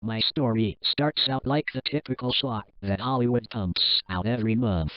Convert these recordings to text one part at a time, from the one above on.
My story starts out like the typical slot that Hollywood pumps out every month.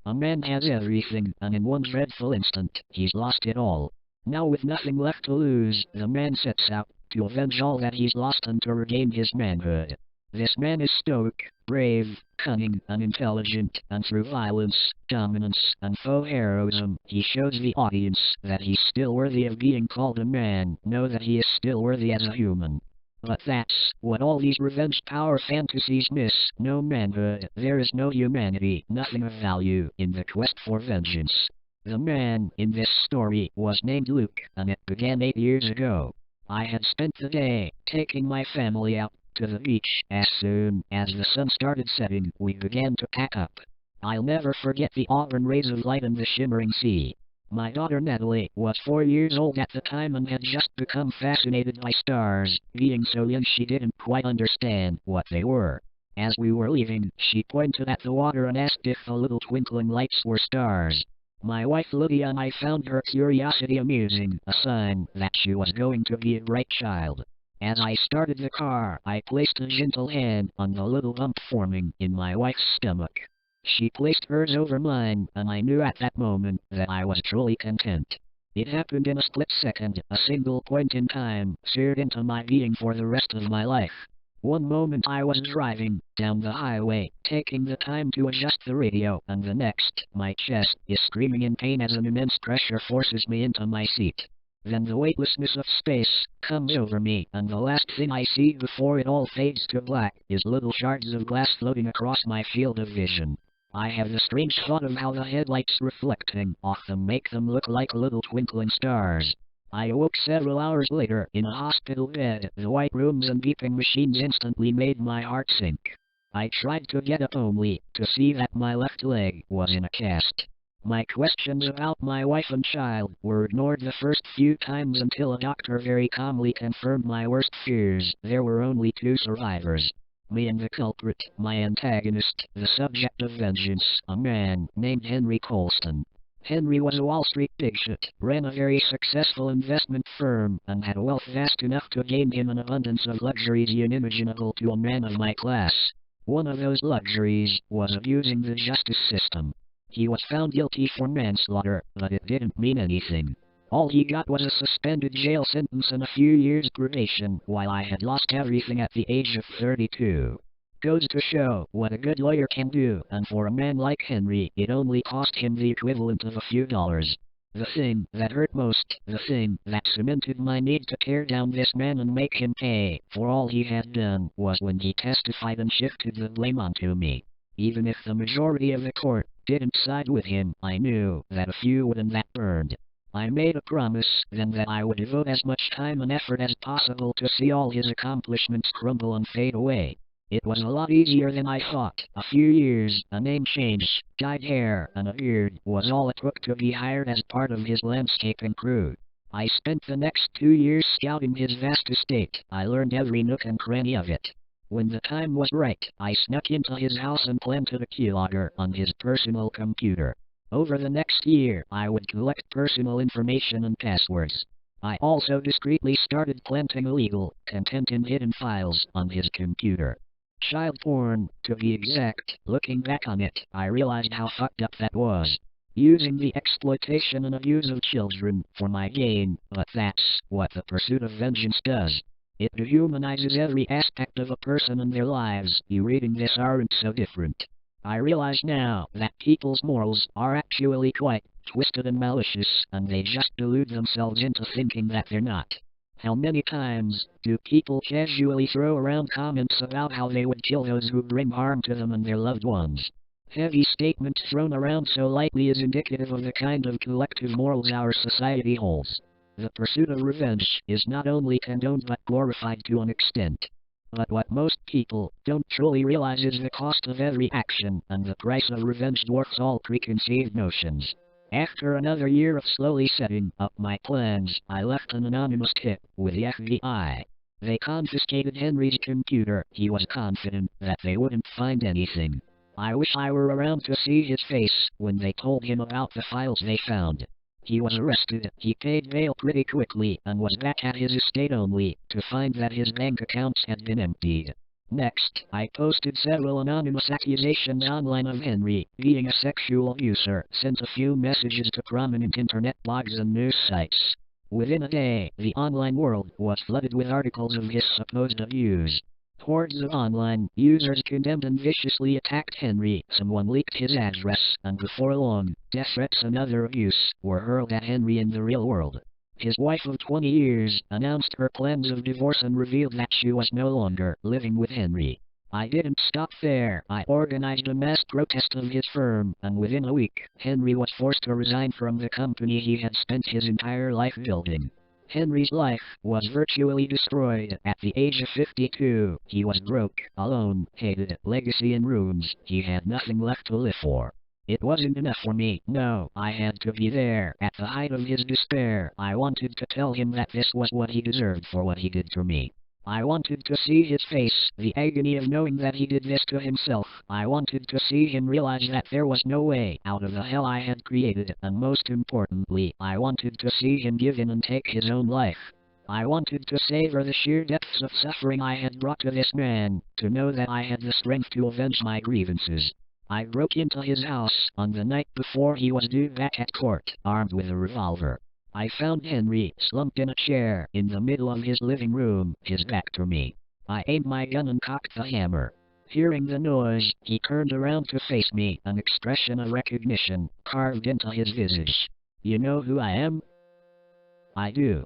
A man has everything, and in one dreadful instant, he's lost it all. Now with nothing left to lose, the man sets out to avenge all that he's lost and to regain his manhood. This man is stoic, brave, cunning, and intelligent, and through violence, dominance, and faux heroism, he shows the audience that he's still worthy of being called a man, know that he is still worthy as a human. But that's what all these revenge power fantasies miss. No manhood, there is no humanity, nothing of value in the quest for vengeance. The man in this story was named Luke, and it began 8 years ago. I had spent the day taking my family out to the beach. As soon as the sun started setting, we began to pack up. I'll never forget the auburn rays of light in the shimmering sea. My daughter Natalie was 4 years old at the time and had just become fascinated by stars. Being so young, she didn't quite understand what they were. As we were leaving, she pointed at the water and asked if the little twinkling lights were stars. My wife Lydia and I found her curiosity amusing, a sign that she was going to be a bright child. As I started the car, I placed a gentle hand on the little bump forming in my wife's stomach. She placed hers over mine, and I knew at that moment that I was truly content. It happened in a split second, a single point in time, seared into my being for the rest of my life. One moment I was driving down the highway, taking the time to adjust the radio, and the next, my chest is screaming in pain as an immense pressure forces me into my seat. Then the weightlessness of space comes over me, and the last thing I see before it all fades to black is little shards of glass floating across my field of vision. I have the strange thought of how the headlights reflecting off them make them look like little twinkling stars. I awoke several hours later in a hospital bed. The white rooms and beeping machines instantly made my heart sink. I tried to get up only to see that my left leg was in a cast. My questions about my wife and child were ignored the first few times until a doctor very calmly confirmed my worst fears. There were only 2 survivors. Me and the culprit, my antagonist, the subject of vengeance, a man named Henry Colston. Henry was a Wall Street bigshot, ran a very successful investment firm, and had wealth vast enough to gain him an abundance of luxuries unimaginable to a man of my class. One of those luxuries was abusing the justice system. He was found guilty for manslaughter, but it didn't mean anything. All he got was a suspended jail sentence and a few years probation, while I had lost everything at the age of 32. Goes to show what a good lawyer can do, and for a man like Henry, it only cost him the equivalent of a few dollars. The thing that hurt most, the thing that cemented my need to tear down this man and make him pay for all he had done, was when he testified and shifted the blame onto me. Even if the majority of the court didn't side with him, I knew that a few would, and that burned. I made a promise then that I would devote as much time and effort as possible to see all his accomplishments crumble and fade away. It was a lot easier than I thought. A few years, a name change, dyed hair, and a beard was all it took to be hired as part of his landscaping crew. I spent the next 2 years scouting his vast estate. I learned every nook and cranny of it. When the time was right, I snuck into his house and planted a keylogger on his personal computer. Over the next year, I would collect personal information and passwords. I also discreetly started planting illegal content in hidden files on his computer. Child porn, to be exact. Looking back on it, I realized how fucked up that was. Using the exploitation and abuse of children for my gain, but that's what the pursuit of vengeance does. It dehumanizes every aspect of a person and their lives. You reading this aren't so different. I realize now that people's morals are actually quite twisted and malicious, and they just delude themselves into thinking that they're not. How many times do people casually throw around comments about how they would kill those who bring harm to them and their loved ones? Heavy statements thrown around so lightly is indicative of the kind of collective morals our society holds. The pursuit of revenge is not only condoned but glorified to an extent. But what most people don't truly realize is the cost of every action, and the price of revenge dwarfs all preconceived notions. After another year of slowly setting up my plans, I left an anonymous tip with the FBI. They confiscated Henry's computer. He was confident that they wouldn't find anything. I wish I were around to see his face when they told him about the files they found. He was arrested. He paid bail pretty quickly and was back at his estate only to find that his bank accounts had been emptied. Next, I posted several anonymous accusations online of Henry being a sexual abuser, sent a few messages to prominent internet blogs and news sites. Within a day, the online world was flooded with articles of his supposed abuse. Hordes of online users condemned and viciously attacked Henry. Someone leaked his address, and before long, death threats and other abuse were hurled at Henry in the real world. His wife of 20 years announced her plans of divorce and revealed that she was no longer living with Henry. I didn't stop there. I organized a mass protest of his firm, and within a week, Henry was forced to resign from the company he had spent his entire life building. Henry's life was virtually destroyed at the age of 52. He was broke, alone, hated, legacy in ruins. He had nothing left to live for. It wasn't enough for me. No, I had to be there. At the height of his despair, I wanted to tell him that this was what he deserved for what he did to me. I wanted to see his face, the agony of knowing that he did this to himself. I wanted to see him realize that there was no way out of the hell I had created, and most importantly, I wanted to see him give in and take his own life. I wanted to savor the sheer depths of suffering I had brought to this man, to know that I had the strength to avenge my grievances. I broke into his house on the night before he was due back at court, armed with a revolver. I found Henry slumped in a chair in the middle of his living room, his back to me. I aimed my gun and cocked the hammer. Hearing the noise, he turned around to face me, an expression of recognition carved into his visage. "You know who I am?" "I do."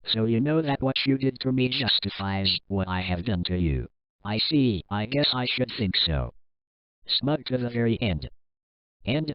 "So you know that what you did to me justifies what I have done to you." "I see. I guess I should think so." "Smug to the very end." "And?"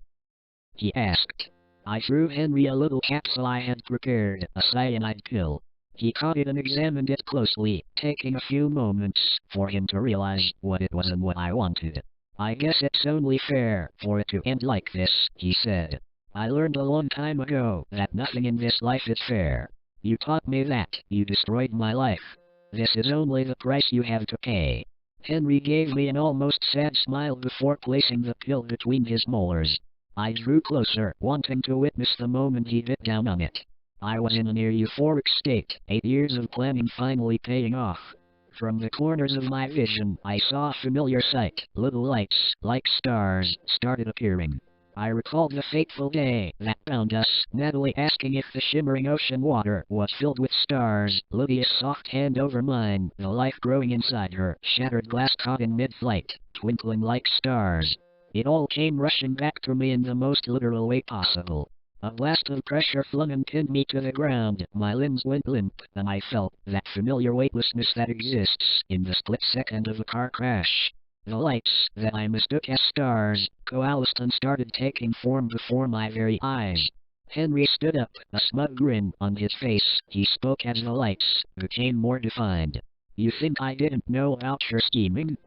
he asked. I threw Henry a little capsule I had prepared, a cyanide pill. He caught it and examined it closely, taking a few moments for him to realize what it was and what I wanted. "I guess it's only fair for it to end like this," he said. "I learned a long time ago that nothing in this life is fair. You taught me that. You destroyed my life. This is only the price you have to pay." Henry gave me an almost sad smile before placing the pill between his molars. I drew closer, wanting to witness the moment he bit down on it. I was in a near euphoric state, 8 years of planning finally paying off. From the corners of my vision, I saw a familiar sight. Little lights, like stars, started appearing. I recalled the fateful day that bound us, Natalie asking if the shimmering ocean water was filled with stars, Lydia's soft hand over mine, the life growing inside her, shattered glass caught in mid-flight, twinkling like stars. It all came rushing back to me in the most literal way possible. A blast of pressure flung and pinned me to the ground, my limbs went limp, and I felt that familiar weightlessness that exists in the split second of a car crash. The lights that I mistook as stars coalesced and started taking form before my very eyes. Henry stood up, a smug grin on his face. He spoke as the lights became more defined. "You think I didn't know about your scheming?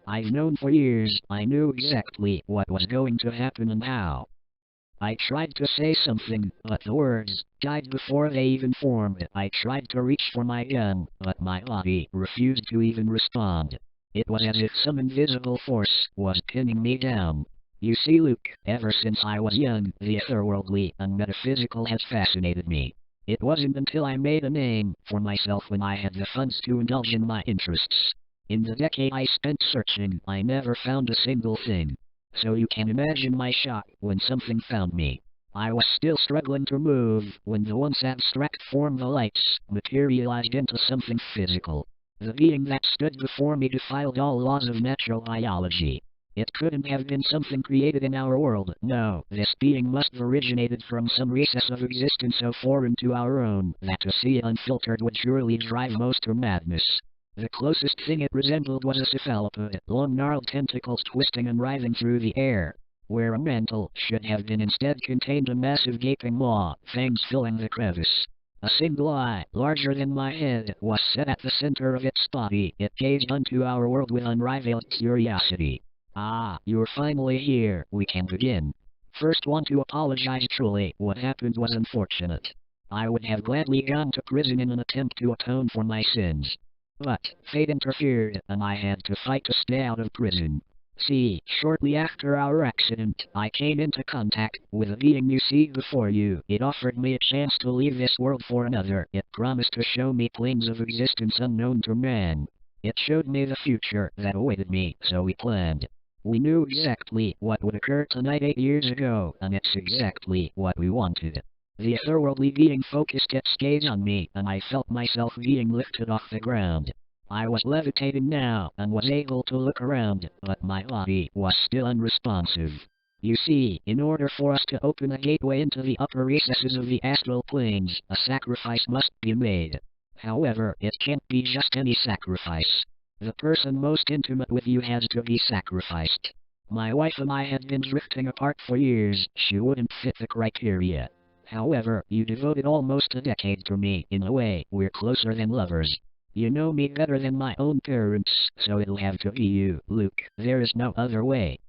I've known for years. I knew exactly what was going to happen and how." I tried to say something, but the words died before they even formed. I tried to reach for my gun, but my body refused to even respond. It was as if some invisible force was pinning me down. You see, Luke, ever since I was young, the otherworldly and metaphysical has fascinated me. It wasn't until I made a name for myself when I had the funds to indulge in my interests. In the decade I spent searching, I never found a single thing. So you can imagine my shock when something found me. I was still struggling to move when the once abstract form, the lights, materialized into something physical. The being that stood before me defied all laws of natural biology. It couldn't have been something created in our world. No, this being must have originated from some recess of existence so foreign to our own that to see it unfiltered would surely drive most to madness. The closest thing it resembled was a cephalopod, long gnarled tentacles twisting and writhing through the air. Where a mantle should have been instead contained a massive gaping maw, fangs filling the crevice. A single eye, larger than my head, was set at the center of its body. It gazed onto our world with unrivaled curiosity. "Ah, you're finally here. We can begin." First one to apologize truly, what happened was unfortunate. I would have gladly gone to prison in an attempt to atone for my sins. But, fate interfered, and I had to fight to stay out of prison. See, shortly after our accident, I came into contact with the being you see before you. It offered me a chance to leave this world for another. It promised to show me planes of existence unknown to man. It showed me the future that awaited me, so we planned. We knew exactly what would occur tonight 8 years ago, and it's exactly what we wanted. The otherworldly being focused its gaze on me, and I felt myself being lifted off the ground. I was levitating now, and was able to look around, but my body was still unresponsive. You see, in order for us to open a gateway into the upper recesses of the astral planes, a sacrifice must be made. However, it can't be just any sacrifice. The person most intimate with you has to be sacrificed. My wife and I had been drifting apart for years. She wouldn't fit the criteria. However, you devoted almost a decade to me. In a way, we're closer than lovers. You know me better than my own parents, so it'll have to be you, Luke. There is no other way.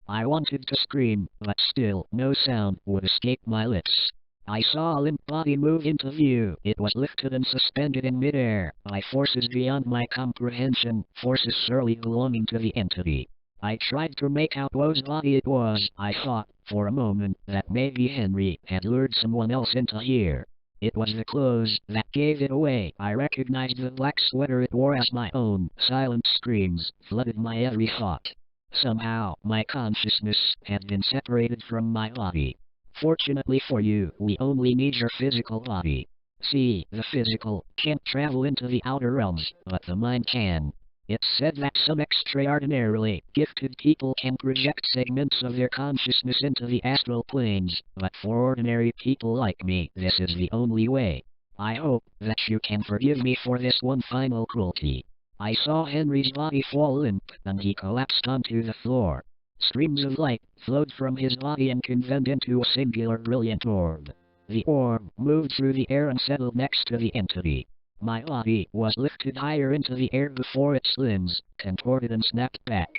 I wanted to scream, but still, no sound would escape my lips. I saw a limp body move into view. It was lifted and suspended in midair by forces beyond my comprehension, forces surely belonging to the entity. I tried to make out whose body it was. I thought, for a moment, that maybe Henry had lured someone else into here. It was the clothes that gave it away. I recognized the black sweater it wore as my own. Silent screams flooded my every thought. Somehow, my consciousness had been separated from my body. Fortunately for you, we only need your physical body. See, the physical can't travel into the outer realms, but the mind can. It's said that some extraordinarily gifted people can project segments of their consciousness into the astral planes, but for ordinary people like me, this is the only way. I hope that you can forgive me for this one final cruelty. I saw Henry's body fall limp, and he collapsed onto the floor. Streams of light flowed from his body and convened into a singular brilliant orb. The orb moved through the air and settled next to the entity. My body was lifted higher into the air before its limbs contorted and snapped back.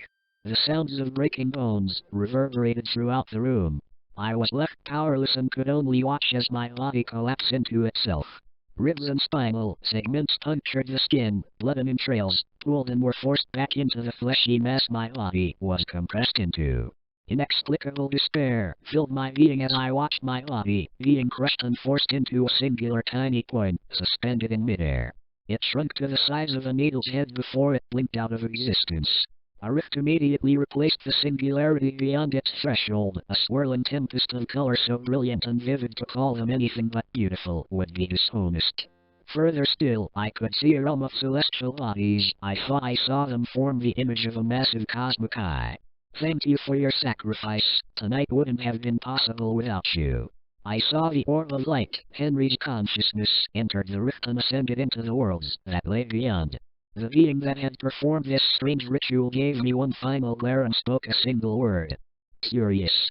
The sounds of breaking bones reverberated throughout the room. I was left powerless and could only watch as my body collapsed into itself. Ribs and spinal segments punctured the skin, blood and entrails pooled and were forced back into the fleshy mass my body was compressed into. Inexplicable despair filled my being as I watched my body being crushed and forced into a singular tiny point, suspended in midair. It shrunk to the size of a needle's head before it blinked out of existence. A rift immediately replaced the singularity beyond its threshold. A swirling tempest of color so brilliant and vivid to call them anything but beautiful would be dishonest. Further still, I could see a realm of celestial bodies. I thought I saw them form the image of a massive cosmic eye. Thank you for your sacrifice. Tonight wouldn't have been possible without you. I saw the orb of light. Henry's consciousness entered the rift and ascended into the worlds that lay beyond. The being that had performed this strange ritual gave me one final glare and spoke a single word. Curious.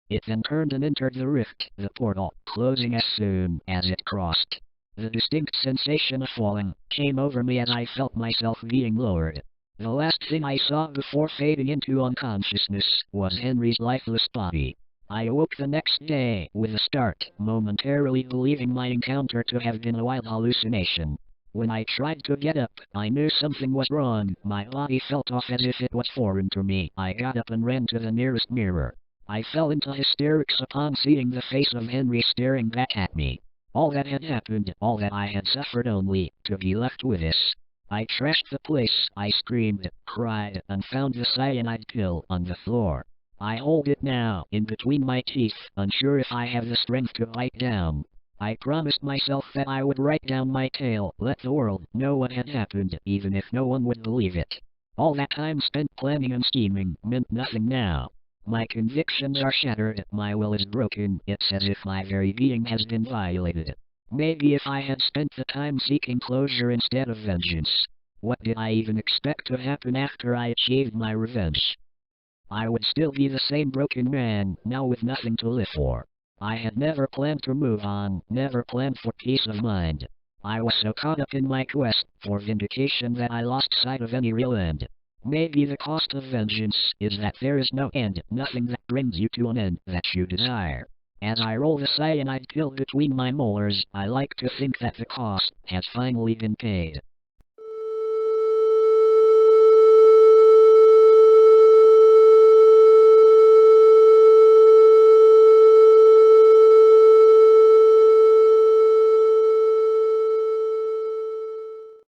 It then turned and entered the rift, the portal, closing as soon as it crossed. The distinct sensation of falling came over me as I felt myself being lowered. The last thing I saw before fading into unconsciousness was Henry's lifeless body. I awoke the next day with a start, momentarily believing my encounter to have been a wild hallucination. When I tried to get up, I knew something was wrong. My body felt off as if it was foreign to me. I got up and ran to the nearest mirror. I fell into hysterics upon seeing the face of Henry staring back at me. All that had happened, all that I had suffered only to be left with this. I trashed the place. I screamed, cried, and found the cyanide pill on the floor. I hold it now, in between my teeth, unsure if I have the strength to bite down. I promised myself that I would write down my tale, let the world know what had happened, even if no one would believe it. All that time spent planning and scheming meant nothing now. My convictions are shattered, my will is broken, it's as if my very being has been violated. Maybe if I had spent the time seeking closure instead of vengeance. What did I even expect to happen after I achieved my revenge? I would still be the same broken man, now with nothing to live for. I had never planned to move on, never planned for peace of mind. I was so caught up in my quest for vindication that I lost sight of any real end. Maybe the cost of vengeance is that there is no end, nothing that brings you to an end that you desire. As I roll the cyanide pill between my molars, I like to think that the cost has finally been paid.